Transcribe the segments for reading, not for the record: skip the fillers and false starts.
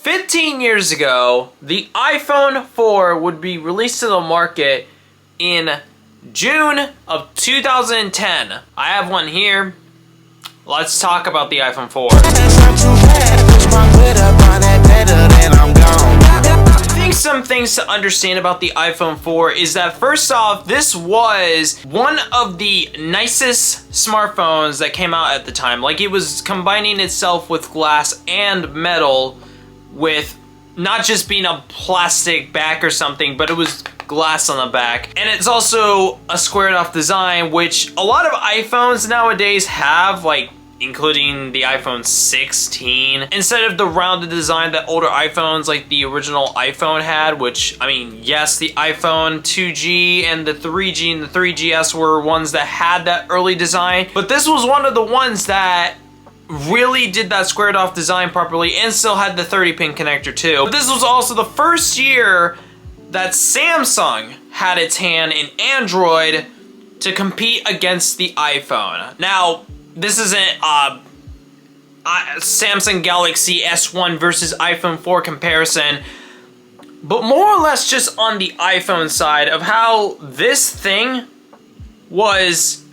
15 years ago, the iPhone 4 would be released to the market in June of 2010. I have one here. Let's talk about the iPhone 4. I think some things to understand about the iPhone 4 is that first off, this was one of the nicest smartphones that came out at the time. Like, it was combining itself with glass and metal, with not just being a plastic back or something, but it was glass on the back. And it's also a squared off design, which a lot of iPhones nowadays have, like including the iPhone 16, instead of the rounded design that older iPhones like the original iPhone had, which, I mean, yes, the iPhone 2G and the 3G and the 3GS were ones that had that early design, but this was one of the ones that really did that squared off design properly and still had the 30-pin connector too. But this was also the first year that Samsung had its hand in Android to compete against the iPhone. Now, this isn't Samsung Galaxy S1 versus iPhone 4 comparison, but more or less just on the iPhone side of how this thing was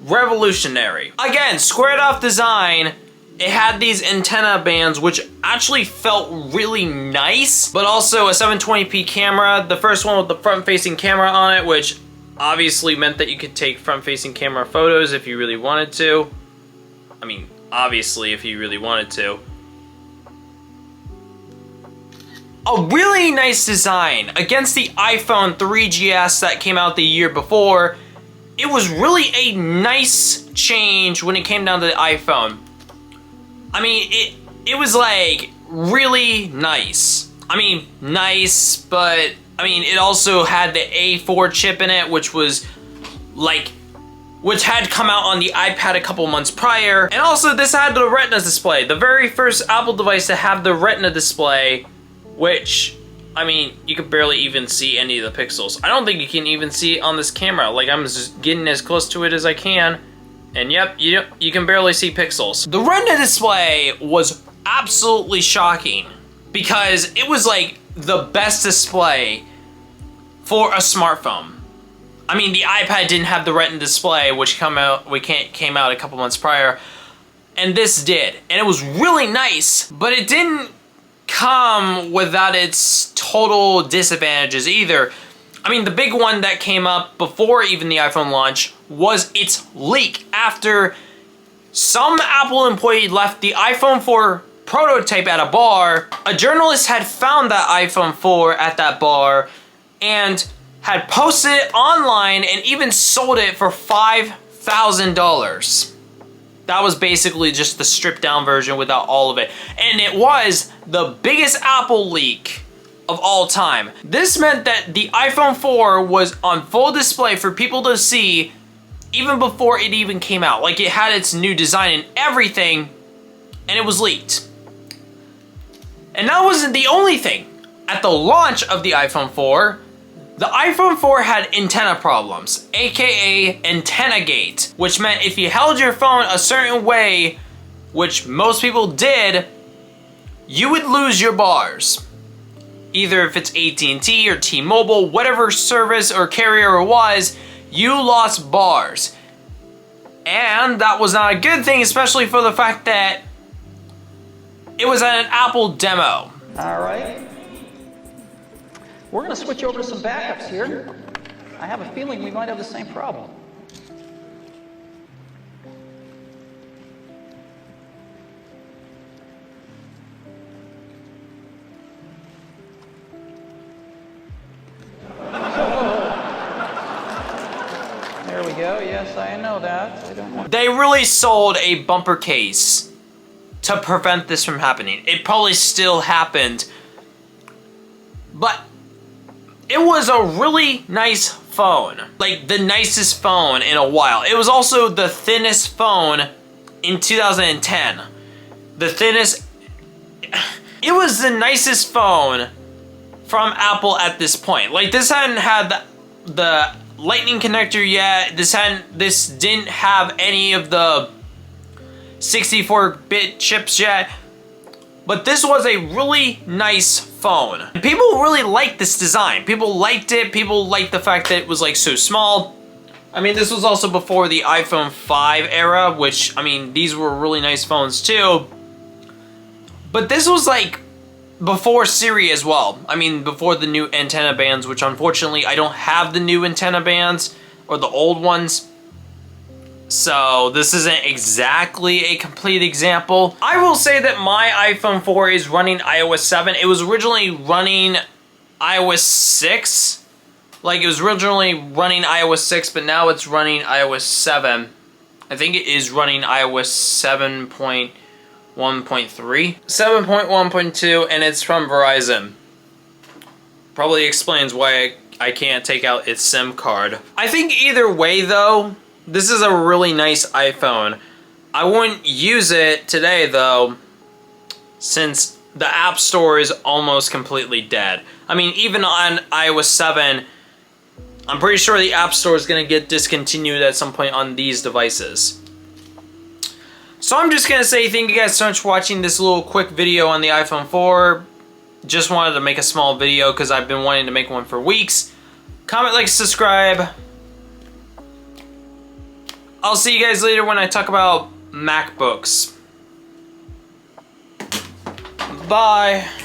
revolutionary. Again, squared off design. It had these antenna bands which actually felt really nice, but also a 720p camera, the first one with the front-facing camera on it, which obviously meant that you could take front-facing camera photos if you really wanted to. I mean, obviously, if you really wanted to. A really nice design against the iPhone 3GS that came out the year before. It was really a nice change when it came down to the iPhone. I mean, it was like really nice. I mean, nice, but I mean, it also had the A4 chip in it, which was like, which had come out on the iPad a couple months prior. And also this had the Retina display, the very first Apple device to have the Retina display, which, I mean, you could barely even see any of the pixels. I don't think you can even see it on this camera. Like, I'm just getting as close to it as I can. And yep, you can barely see pixels. The Retina display was absolutely shocking because it was like the best display for a smartphone. I mean, the iPad didn't have the Retina display, which came out a couple months prior, and this did. And it was really nice, but it didn't come without its total disadvantages either. I mean, the big one that came up before even the iPhone launch was its leak after some Apple employee left the iPhone 4 prototype at a bar. A journalist had found that iPhone 4 at that bar and had posted it online and even sold it for $5,000. That was basically just the stripped down version without all of it. And it was the biggest Apple leak of all time. This meant that the iPhone 4 was on full display for people to see even before it even came out. Like, it had its new design and everything, and it was leaked. And that wasn't the only thing. At the launch of the iPhone 4, the iPhone 4 had antenna problems, aka Antennagate, which meant if you held your phone a certain way, which most people did, you would lose your bars. Either if it's AT&T or T-Mobile, whatever service or carrier it was, you lost bars. And that was not a good thing, especially for the fact that it was at an Apple demo. All right. We're going to switch over to some backups here. I have a feeling we might have the same problem. There we go. Yes, I know that. I don't want... They really sold a bumper case to prevent this from happening. It probably still happened, but it was a really nice phone. Like, the nicest phone in a while. It was also the thinnest phone in 2010. The thinnest... It was the nicest phone from Apple at this point. Like, this hadn't had the Lightning connector yet. This didn't have any of the 64-bit chips yet. But this was a really nice phone. People really liked this design. People liked it. People liked the fact that it was like so small. I mean, this was also before the iPhone 5 era, which, I mean, these were really nice phones too. But this was like before Siri as well. I mean, before the new antenna bands, which unfortunately I don't have the new antenna bands or the old ones. So this isn't exactly a complete example. I will say that my iPhone 4 is running iOS 7. It was originally running iOS 6. Like, it was originally running iOS 6, but now it's running iOS 7. I think it is running iOS 7.1.3. 7.1.2, and it's from Verizon. Probably explains why I can't take out its SIM card. I think either way, though, this is a really nice iPhone. I wouldn't use it today, though, since the App Store is almost completely dead. I mean, even on iOS 7, I'm pretty sure the App Store is going to get discontinued at some point on these devices. So I'm just going to say thank you guys so much for watching this little quick video on the iPhone 4. Just wanted to make a small video because I've been wanting to make one for weeks. Comment, like, subscribe. I'll see you guys later when I talk about MacBooks. Bye.